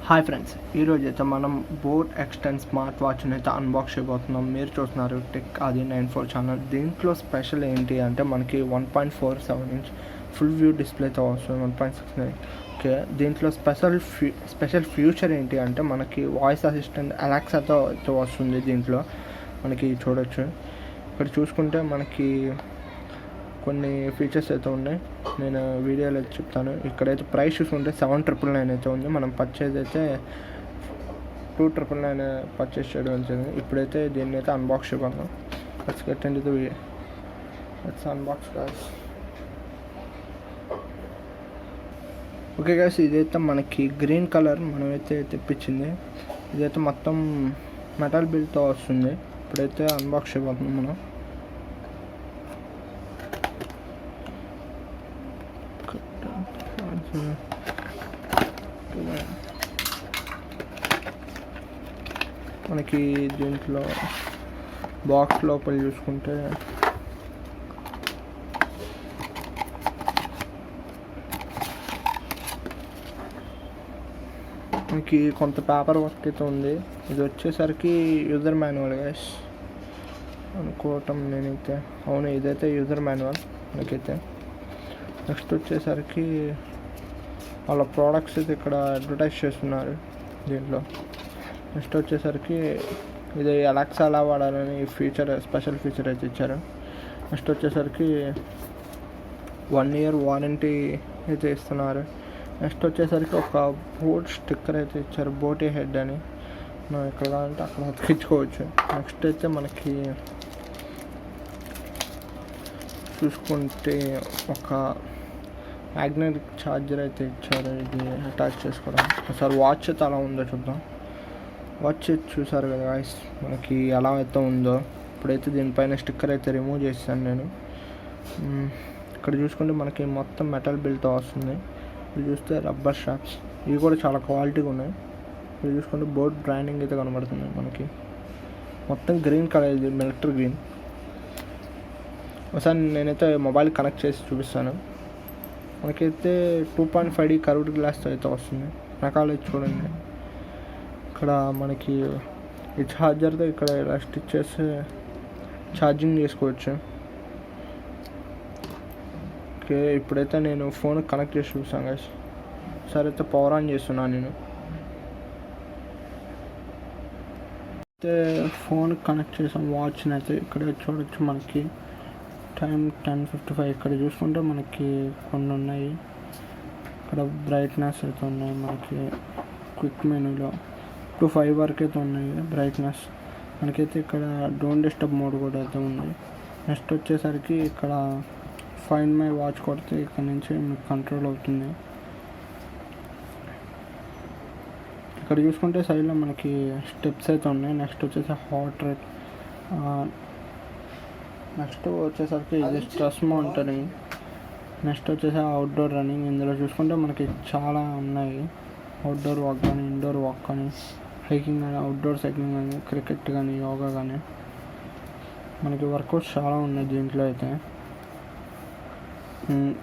Hi friends, ఈరోజు అయితే మనం boatxtend స్మార్ట్ వాచ్ని అయితే అన్బాక్స్ చేయబోతున్నాం. మీరు చూస్తున్నారు టెక్ అది 94 ఛానల్. దీంట్లో స్పెషల్ ఏంటి అంటే మనకి 1.47 ఇంచ్ ఫుల్ వ్యూ డిస్ప్లేతో వస్తుంది. 1.69. ఓకే, దీంట్లో స్పెషల్ ఫ్యూచర్ ఏంటి అంటే మనకి వాయిస్ అసిస్టెంట్ అలెక్సాతో వస్తుంది. దీంట్లో మనకి చూడొచ్చు. ఇక్కడ చూసుకుంటే మనకి కొన్ని ఫీచర్స్ అయితే ఉన్నాయి, నేను వీడియోలో అయితే చెప్తాను. ఇక్కడైతే ప్రైస్ చూసుకుంటే 7,999 అయితే ఉంది. మనం పర్చేజ్ అయితే 2,999 పర్చేస్ చేయడం వచ్చింది. ఇప్పుడైతే దీన్ని అయితే అన్బాక్స్ చేయబోతున్నాం. Let's get into the video. Let's unbox guys. Okay guys, ఇదైతే మనకి గ్రీన్ కలర్ మనమైతే తెప్పించింది. ఇదైతే మొత్తం మెటల్ బిల్తో వస్తుంది. ఇప్పుడైతే అన్బాక్స్ చేయబోతున్నాం మనం. మనకి దీంట్లో బాక్స్ లోపల చూసుకుంటే మనకి కొంత పేపర్ వర్క్ అయితే ఉంది. ఇది వచ్చేసరికి యూజర్ మాన్యువల్ గైస్ అనుకోవటం నేనైతే. అవును, ఇదైతే యూజర్ మాన్యువల్ మనకైతే. నెక్స్ట్ వచ్చేసరికి వాళ్ళ ప్రోడక్ట్స్ అయితే ఇక్కడ అడ్వర్టైజ్ చేస్తున్నారు దీంట్లో. నెక్స్ట్ వచ్చేసరికి ఇది అలెక్సా ఎలా వాడాలని స్పెషల్ ఫీచర్ అయితే ఇచ్చారు. నెక్స్ట్ వచ్చేసరికి 1 year వారంటీ అయితే ఇస్తున్నారు. నెక్స్ట్ వచ్చేసరికి ఒక బోట్ స్టిక్కర్ అయితే ఇచ్చారు, బోట్ హెడ్ అని. మనం ఎక్కడ కావాలంటే అక్కడ అతికించుకోవచ్చు. నెక్స్ట్ అయితే మనకి చూసుకుంటే ఒక మ్యాగ్నెటిక్ ఛార్జర్ అయితే ఇచ్చారు, ఇది అటాచ్ చేసుకోవడం. ఒకసారి వాచ్ అయితే అలా ఉందో చూద్దాం. వాచ్ చూసారు కదా గాయ్స్, మనకి ఎలా అయితే ఉందో. ఇప్పుడైతే దీనిపైన స్టిక్కర్ అయితే రిమూవ్ చేశాను నేను. ఇక్కడ చూసుకుంటే మనకి మొత్తం మెటల్ బిల్తో వస్తుంది. ఇది చూస్తే రబ్బర్ స్ట్రాప్స్, ఇవి కూడా చాలా క్వాలిటీగా ఉన్నాయి. ఇది చూసుకుంటే బోట్ బ్రాండింగ్ అయితే కనబడుతుంది మనకి. మొత్తం గ్రీన్ కలర్, ఇది మిలిటరీ గ్రీన్. ఒకసారి నేనైతే మొబైల్ కనెక్ట్ చేసి చూపిస్తాను. మనకైతే 2.5D కర్వ్డ్ గ్లాస్తో అయితే వస్తుంది. రకాలు చూడండి. ఇక్కడ మనకి ఈ ఛార్జర్తో ఇక్కడ ఇలా స్టిచ్ చేసి ఛార్జింగ్ చేసుకోవచ్చు. ఓకే, ఇప్పుడైతే నేను ఫోన్ కనెక్ట్ చేసి చూసాను గైస్. సరే అయితే పవర్ ఆన్ చేస్తున్నాను నేను. అయితే ఫోన్ కనెక్ట్ చేసాం వాచ్ని అయితే. ఇక్కడ చూడొచ్చు మనకి టైం 10:55. ఇక్కడ చూసుకుంటే మనకి కొన్ని ఉన్నాయి. ఇక్కడ బ్రైట్నెస్ అయితే ఉన్నాయి మనకి క్విక్ మెనూలో. 5 వరకు అయితే ఉన్నాయి బ్రైట్నెస్ మనకైతే. ఇక్కడ డోంట్ డిస్టర్బ్ మోడ్ కూడా అయితే ఉంది. నెక్స్ట్ వచ్చేసరికి ఇక్కడ ఫైండ్ మై వాచ్ కొడితే ఇక్కడ నుంచి మీకు కంట్రోల్ అవుతుంది. ఇక్కడ చూసుకుంటే సైడ్లో మనకి స్టెప్స్ అయితే ఉన్నాయి. నెక్స్ట్ వచ్చేసి హార్ట్ రేట్. నెక్స్ట్ వచ్చేసరికి ఇది స్ట్రెస్ మానిటరింగ్. నెక్స్ట్ వచ్చేసి అవుట్డోర్ రన్నింగ్. ఇందులో చూసుకుంటే మనకి చాలా ఉన్నాయి. అవుట్డోర్ వాక్ కానీ, ఇండోర్ వాక్ కానీ, హైకింగ్ కానీ, అవుట్డోర్ సైక్లింగ్ కానీ, క్రికెట్ కానీ, యోగా కానీ, మనకి వర్కౌట్స్ చాలా ఉన్నాయి దీంట్లో అయితే.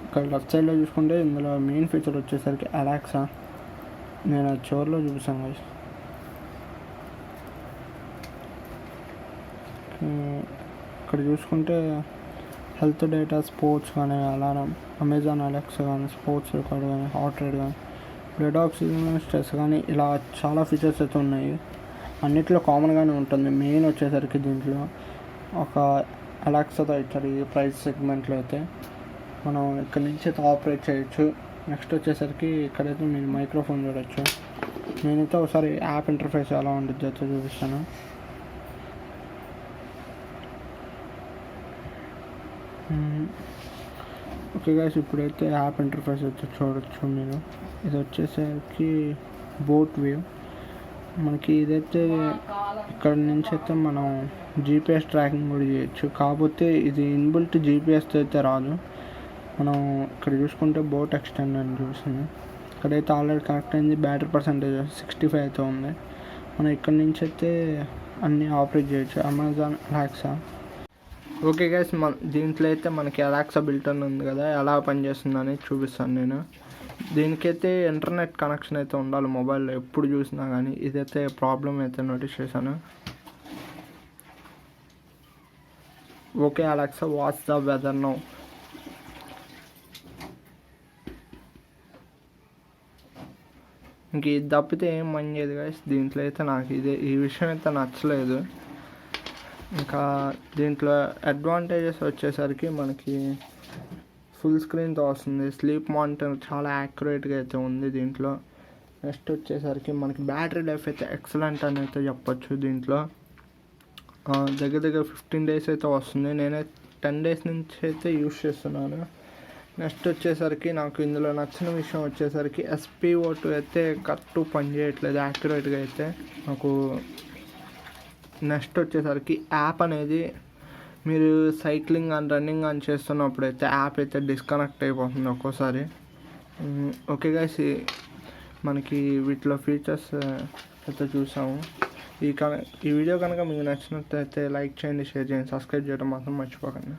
ఇక్కడ లెఫ్ట్ సైడ్లో చూసుకుంటే ఇందులో మెయిన్ ఫీచర్ వచ్చేసరికి అలెక్సా. నేను అది చివరిలో చూపిస్తాను గైస్. ఇక్కడ చూసుకుంటే హెల్త్ డేటా, స్పోర్ట్స్ కానీ, అలారం, అమెజాన్ అలెక్సా కానీ, స్పోర్ట్స్ రికార్డ్ కానీ, హార్ట్ రేట్ కానీ, బ్లడ్ ఆక్సిజన్, స్ట్రెస్ కానీ, ఇలా చాలా ఫీచర్స్ అయితే ఉన్నాయి. అన్నిట్లో కామన్గానే ఉంటుంది. మెయిన్ వచ్చేసరికి దీంట్లో ఒక అలెక్సాతో ఇచ్చారు. ఈ ప్రైస్ సెగ్మెంట్లో అయితే మనం ఇక్కడ నుంచి అయితే ఆపరేట్ చేయొచ్చు. నెక్స్ట్ వచ్చేసరికి ఇక్కడైతే మీరు మైక్రోఫోన్ చూడొచ్చు. నేనైతే ఒకసారి యాప్ ఇంటర్ఫేస్ ఎలా ఉంటుంది అయితే చూపిస్తాను. ఓకే గైస్, ఇప్పుడైతే యాప్ ఇంటర్ఫేస్ అయితే చూడొచ్చు మీరు. ఇది వచ్చేసరికి బోట్ వ్యూ. మనకి ఇదైతే ఇక్కడ నుంచి అయితే మనం జీపీఎస్ ట్రాకింగ్ కూడా చేయొచ్చు. కాకపోతే ఇది ఇన్బిల్ట్ జీపీఎస్తో అయితే రాదు. మనం ఇక్కడ చూసుకుంటే boatxtend అని చూస్తుంది. ఇక్కడైతే ఆల్రెడీ కనెక్ట్ అయింది. బ్యాటరీ పర్సెంటేజ్ 65 అయితే ఉంది. మనం ఇక్కడ నుంచి అయితే అన్నీ ఆపరేట్ చేయొచ్చు. Amazon Alexa. ఓకే గైస్, దీంట్లో అయితే మనకి అలెక్సా బిల్ట్ అని ఉంది కదా, ఎలా పనిచేస్తుందని చూపిస్తాను నేను. దీనికైతే ఇంటర్నెట్ కనెక్షన్ అయితే ఉండాలి మొబైల్లో ఎప్పుడు చూసినా కానీ. ఇదైతే ప్రాబ్లం అయితే నోటీస్ చేశాను. Okay Alexa, what's the weather now. ఇంక ఇది తప్పితే ఏం మంచిది గైస్ దీంట్లో అయితే. నాకు ఈ విషయం అయితే నచ్చలేదు. ఇంకా దీంట్లో అడ్వాంటేజెస్ వచ్చేసరికి మనకి ఫుల్ స్క్రీన్తో వస్తుంది. స్లీప్ మానిటర్ చాలా యాక్యురేట్గా అయితే ఉంది దీంట్లో. నెక్స్ట్ వచ్చేసరికి మనకి బ్యాటరీ లైఫ్ అయితే ఎక్సలెంట్ అని అయితే చెప్పొచ్చు. దీంట్లో దగ్గర 15 days అయితే వస్తుంది. నేనే 10 days నుంచి అయితే యూస్ చేస్తున్నాను. నెక్స్ట్ వచ్చేసరికి నాకు ఇందులో నచ్చిన విషయం వచ్చేసరికి SPO2 అయితే కరెక్ట్ పని చేయట్లేదు యాక్యురేట్గా అయితే నాకు. నెక్స్ట్ వచ్చేసరికి యాప్ అనేది మీరు సైక్లింగ్ అండ్ రన్నింగ్ అని చేస్తున్నప్పుడు అయితే యాప్ అయితే డిస్కనెక్ట్ అయిపోతుంది ఒక్కోసారి. ఓకే గైస్, మనకి వీటిలో ఫీచర్స్ అయితే చూసాము. ఈ వీడియో కనుక మీకు నచ్చినట్లయితే లైక్ చేయండి, షేర్ చేయండి, సబ్స్క్రైబ్ చేయడం మాత్రం మర్చిపోకండి.